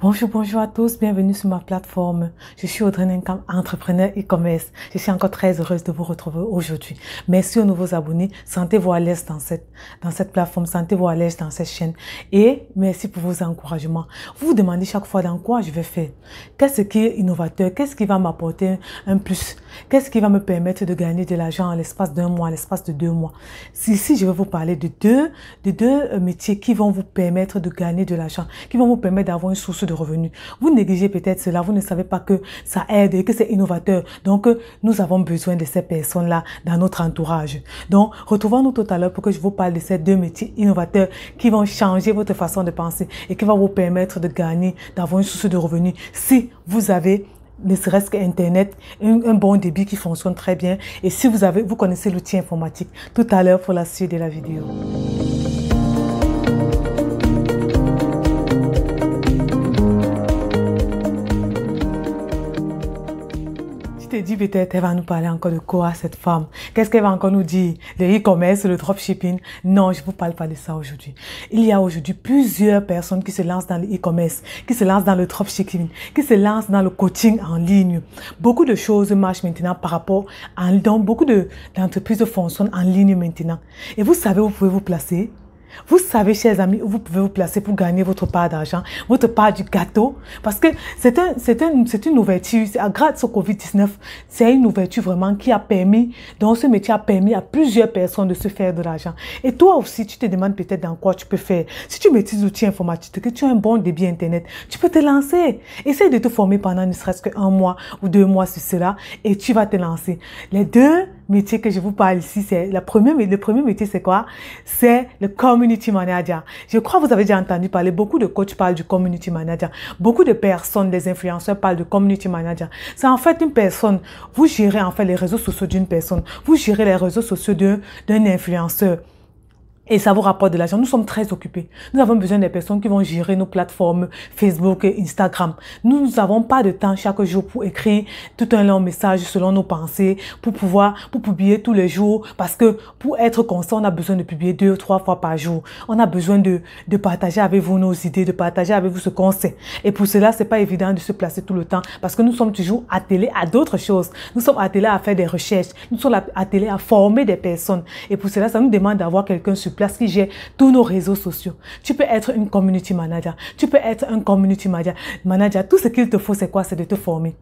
Bonjour à tous, bienvenue sur ma plateforme. Je suis Audrey Nenkam, entrepreneur e-commerce. Je suis encore très heureuse de vous retrouver aujourd'hui. Merci aux nouveaux abonnés, sentez-vous à l'aise dans cette plateforme, sentez-vous à l'aise dans cette chaîne et merci pour vos encouragements. Vous vous demandez chaque fois dans quoi je vais faire. Qu'est-ce qui est innovateur? Qu'est-ce qui va m'apporter un plus? Qu'est-ce qui va me permettre de gagner de l'argent à l'espace d'un mois, à l'espace de 2 mois? Ici, je vais vous parler de deux métiers qui vont vous permettre de gagner de l'argent, qui vont vous permettre d'avoir une source de revenus. Vous négligez peut-être cela, vous ne savez pas que ça aide et que c'est innovateur. Donc, nous avons besoin de ces personnes-là dans notre entourage. Donc, retrouvons-nous tout à l'heure pour que je vous parle de ces deux métiers innovateurs qui vont changer votre façon de penser et qui vont vous permettre de gagner, d'avoir une source de revenus. Si vous avez ne serait-ce qu'Internet, un bon débit qui fonctionne très bien et si vous connaissez l'outil informatique, tout à l'heure pour la suite de la vidéo. Tu te dis peut-être, elle va nous parler encore de quoi cette femme? Qu'est-ce qu'elle va encore nous dire? Le e-commerce, le dropshipping? Non, je ne vous parle pas de ça aujourd'hui. Il y a aujourd'hui plusieurs personnes qui se lancent dans le e-commerce, qui se lancent dans le dropshipping, qui se lancent dans le coaching en ligne. Beaucoup de choses marchent maintenant par rapport à... Donc, beaucoup d'entreprises fonctionnent en ligne maintenant. Et vous savez où vous pouvez vous placer? Vous savez, chers amis, où vous pouvez vous placer pour gagner votre part d'argent, votre part du gâteau. Parce que c'est une ouverture, grâce au Covid-19, c'est une ouverture vraiment qui a permis, donc ce métier a permis à plusieurs personnes de se faire de l'argent. Et toi aussi, tu te demandes peut-être dans quoi tu peux faire. Si tu maîtrises l'outil informatique, que tu as un bon débit Internet, tu peux te lancer. Essaye de te former pendant ne serait-ce qu'un mois ou 2 mois sur cela et tu vas te lancer. Les deux métiers que je vous parle ici, c'est le premier métier, c'est quoi? C'est le community manager. Je crois que vous avez déjà entendu parler, beaucoup de coachs parlent du community manager. Beaucoup de personnes, des influenceurs parlent de community manager. C'est en fait une personne, vous gérez en fait les réseaux sociaux d'une personne, vous gérez les réseaux sociaux d'un influenceur. Et ça vous rapporte de l'argent. Nous sommes très occupés. Nous avons besoin des personnes qui vont gérer nos plateformes Facebook et Instagram. Nous n'avons pas de temps chaque jour pour écrire tout un long message selon nos pensées, pour publier tous les jours. Parce que pour être constant, on a besoin de publier 2 ou 3 fois par jour. On a besoin de partager avec vous nos idées, de partager avec vous ce qu'on sait. Et pour cela, c'est pas évident de se placer tout le temps parce que nous sommes toujours attelés à d'autres choses. Nous sommes attelés à faire des recherches. Nous sommes attelés à former des personnes. Et pour cela, ça nous demande d'avoir quelqu'un sur place qui gère tous nos réseaux sociaux. Tu peux être une community manager. Tu peux être un community manager. Tout ce qu'il te faut, c'est quoi? C'est de te former.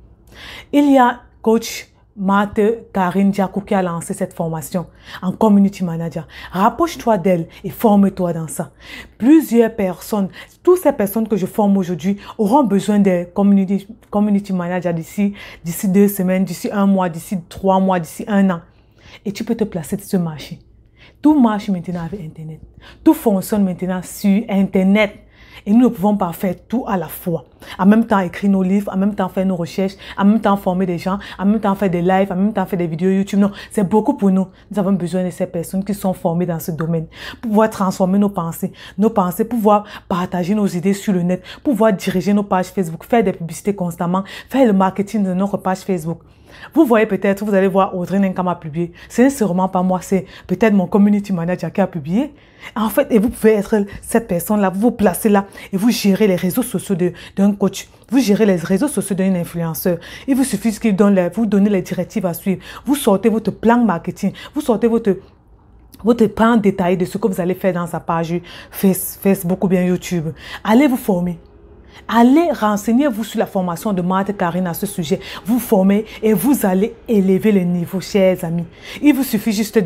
Il y a coach Marthe Karine Diakou qui a lancé cette formation en community manager. Rapproche-toi d'elle et forme-toi dans ça. Plusieurs personnes, toutes ces personnes que je forme aujourd'hui auront besoin des community managers d'ici 2 semaines, d'ici 1 mois, d'ici 3 mois, d'ici 1 an. Et tu peux te placer sur ce marché. Tout marche maintenant avec Internet. Tout fonctionne maintenant sur Internet. Et nous ne pouvons pas faire tout à la fois. En même temps, écrire nos livres, en même temps, faire nos recherches, en même temps, former des gens, en même temps, faire des lives, en même temps, faire des vidéos YouTube. Non, c'est beaucoup pour nous. Nous avons besoin de ces personnes qui sont formées dans ce domaine pour pouvoir transformer nos pensées, pour pouvoir partager nos idées sur le net, pour pouvoir diriger nos pages Facebook, faire des publicités constamment, faire le marketing de notre page Facebook. Vous voyez peut-être, vous allez voir Audrey Nenkam a publié. Ce n'est sûrement pas moi, c'est peut-être mon community manager qui a publié. En fait, et vous pouvez être cette personne-là, vous vous placez là et vous gérez les réseaux sociaux d'un coach. Vous gérez les réseaux sociaux d'un influenceur. Il vous suffit qu'il vous donne les directives à suivre. Vous sortez votre plan marketing. Vous sortez votre plan détaillé de ce que vous allez faire dans sa page Facebook ou bien YouTube. Allez vous former. Allez renseignez-vous sur la formation de Marthe Karine à ce sujet. Vous formez et vous allez élever le niveau, chers amis. Il vous suffit juste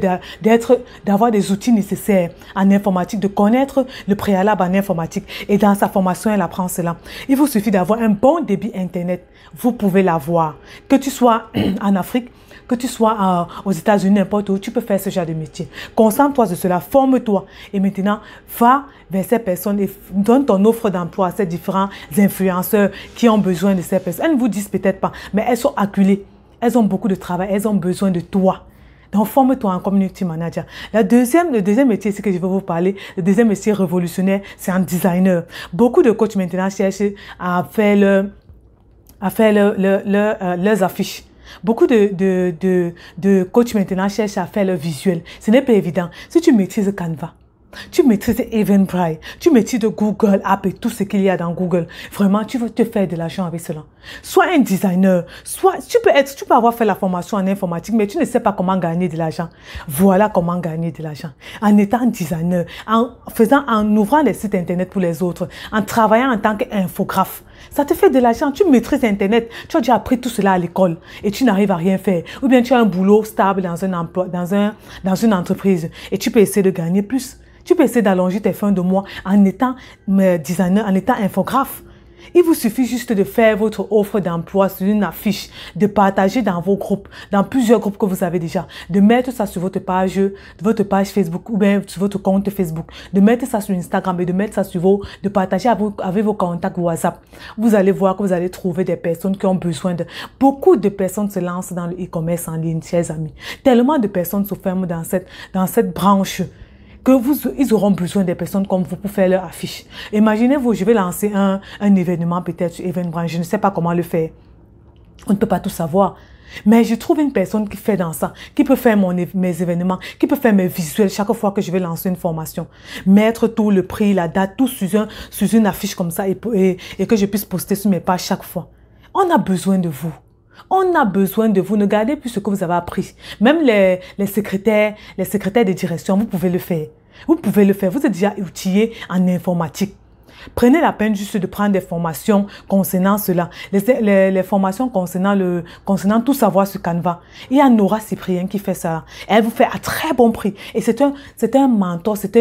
d'avoir des outils nécessaires en informatique, de connaître le préalable en informatique. Et dans sa formation, elle apprend cela. Il vous suffit d'avoir un bon débit Internet. Vous pouvez l'avoir. Que tu sois en Afrique, que tu sois aux États-Unis, n'importe où, tu peux faire ce genre de métier. Concentre-toi sur cela, forme-toi. Et maintenant, va vers ces personnes et donne ton offre d'emploi à ces différents influenceurs qui ont besoin de ces personnes. Elles ne vous disent peut-être pas, mais elles sont acculées. Elles ont beaucoup de travail, elles ont besoin de toi. Donc, forme-toi en community manager. Le deuxième métier, c'est que je vais vous parler. Le deuxième métier révolutionnaire, c'est un designer. Beaucoup de coachs maintenant cherchent à faire leurs affiches. Beaucoup de coachs maintenant cherchent à faire le visuel. Ce n'est pas évident. Si tu maîtrises Canva, Tu maîtrises Eventbrite, tu maîtrises Google App et tout ce qu'il y a dans Google. Vraiment, tu veux te faire de l'argent avec cela. Sois un designer, tu peux avoir fait la formation en informatique, mais tu ne sais pas comment gagner de l'argent. Voilà comment gagner de l'argent. En étant designer, en ouvrant les sites internet pour les autres, en travaillant en tant qu'infographe. Ça te fait de l'argent, tu maîtrises Internet, tu as déjà appris tout cela à l'école et tu n'arrives à rien faire. Ou bien tu as un boulot stable dans un emploi, dans une entreprise et tu peux essayer de gagner plus. Tu peux essayer d'allonger tes fins de mois en étant designer, en étant infographe. Il vous suffit juste de faire votre offre d'emploi sur une affiche, de partager dans vos groupes, dans plusieurs groupes que vous avez déjà, de mettre ça sur votre page Facebook ou bien sur votre compte Facebook, de mettre ça sur Instagram et de mettre ça de partager avec vos contacts WhatsApp. Vous allez voir que vous allez trouver des personnes qui ont besoin de... Beaucoup de personnes se lancent dans le e-commerce en ligne, chers amis. Tellement de personnes se ferment dans cette branche ils auront besoin des personnes comme vous pour faire leur affiche. Imaginez-vous, je vais lancer un événement peut-être sur Eventbrite, je ne sais pas comment le faire. On ne peut pas tout savoir. Mais je trouve une personne qui fait dans ça, qui peut faire mes événements, qui peut faire mes visuels chaque fois que je vais lancer une formation. Mettre tout le prix, la date, tout sur une affiche comme ça et que je puisse poster sur mes pages chaque fois. On a besoin de vous. On a besoin de vous. Ne gardez plus ce que vous avez appris. Même les secrétaires de direction, vous pouvez le faire. Vous pouvez le faire. Vous êtes déjà outillés en informatique. Prenez la peine juste de prendre des formations concernant cela. Les formations concernant tout savoir sur Canva. Il y a Nora Cyprien qui fait ça. Elle vous fait à très bon prix. Et c'est un mentor, c'est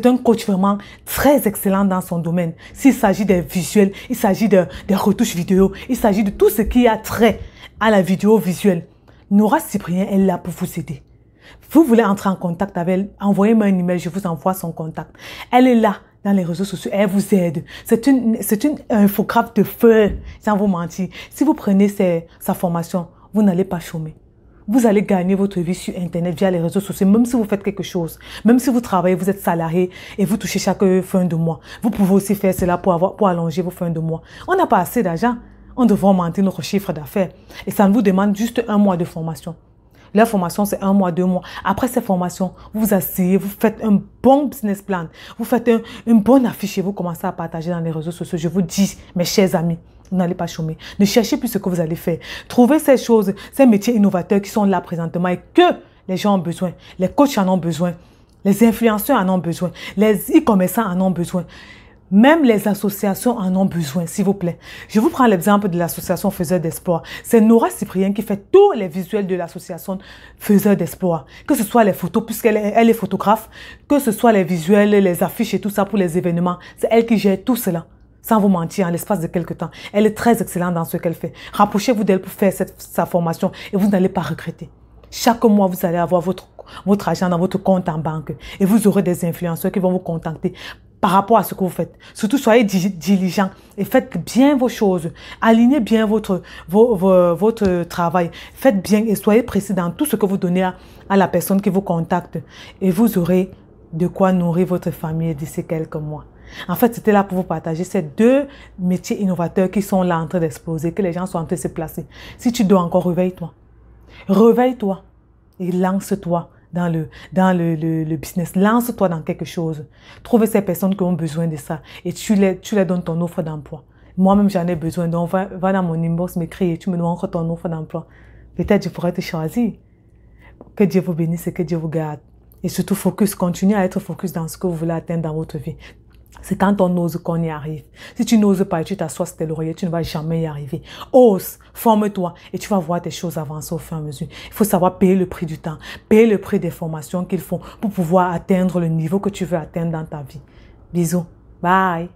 un coach vraiment très excellent dans son domaine. S'il s'agit des visuels, il s'agit des retouches vidéo, il s'agit de tout ce qui a trait à la vidéo visuelle. Nora Cyprien est là pour vous aider. Vous voulez entrer en contact avec elle, envoyez-moi un email, je vous envoie son contact. Elle est là dans les réseaux sociaux, elle vous aide. C'est une infographe de feu, sans vous mentir. Si vous prenez sa formation, vous n'allez pas chômer. Vous allez gagner votre vie sur Internet via les réseaux sociaux, même si vous faites quelque chose. Même si vous travaillez, vous êtes salarié et vous touchez chaque fin de mois. Vous pouvez aussi faire cela pour allonger vos fins de mois. On n'a pas assez d'argent. On devrait augmenter notre chiffre d'affaires. Et ça vous demande juste 1 mois de formation. La formation, c'est 1 mois, 2 mois. Après cette formation, vous vous asseyez, vous faites un bon business plan. Vous faites une bonne affiche et vous commencez à partager dans les réseaux sociaux. Je vous dis, mes chers amis, vous n'allez pas chômer. Ne cherchez plus ce que vous allez faire. Trouvez ces choses, ces métiers innovateurs qui sont là présentement et que les gens ont besoin. Les coachs en ont besoin. Les influenceurs en ont besoin. Les e-commerçants en ont besoin. Même les associations en ont besoin, s'il vous plaît. Je vous prends l'exemple de l'association Faiseurs d'Espoir. C'est Nora Cyprien qui fait tous les visuels de l'association Faiseurs d'Espoir. Que ce soit les photos, puisqu'elle est photographe, que ce soit les visuels, les affiches et tout ça pour les événements. C'est elle qui gère tout cela. Sans vous mentir, en l'espace de quelques temps. Elle est très excellente dans ce qu'elle fait. Rapprochez-vous d'elle pour faire sa formation et vous n'allez pas regretter. Chaque mois, vous allez avoir votre argent dans votre compte en banque et vous aurez des influenceurs qui vont vous contacter par rapport à ce que vous faites. Surtout, soyez diligents et faites bien vos choses. Alignez bien votre travail. Faites bien et soyez précis dans tout ce que vous donnez à la personne qui vous contacte. Et vous aurez de quoi nourrir votre famille d'ici quelques mois. En fait, c'était là pour vous partager ces 2 métiers innovateurs qui sont là en train d'exploser, que les gens sont en train de se placer. Si tu dois encore, réveille-toi. Réveille-toi et lance-toi dans le business. Lance-toi dans quelque chose. Trouve ces personnes qui ont besoin de ça et tu les donnes ton offre d'emploi. Moi-même, j'en ai besoin. Donc, va dans mon inbox, m'écris et tu me montres ton offre d'emploi. Peut-être je pourrais te choisir. Que Dieu vous bénisse et que Dieu vous garde. Et surtout, continuez à être focus dans ce que vous voulez atteindre dans votre vie. C'est quand on ose qu'on y arrive. Si tu n'oses pas et tu t'assois sur tes lauriers, tu ne vas jamais y arriver. Ose, forme-toi et tu vas voir tes choses avancer au fur et à mesure. Il faut savoir payer le prix du temps, payer le prix des formations qu'il faut pour pouvoir atteindre le niveau que tu veux atteindre dans ta vie. Bisous. Bye.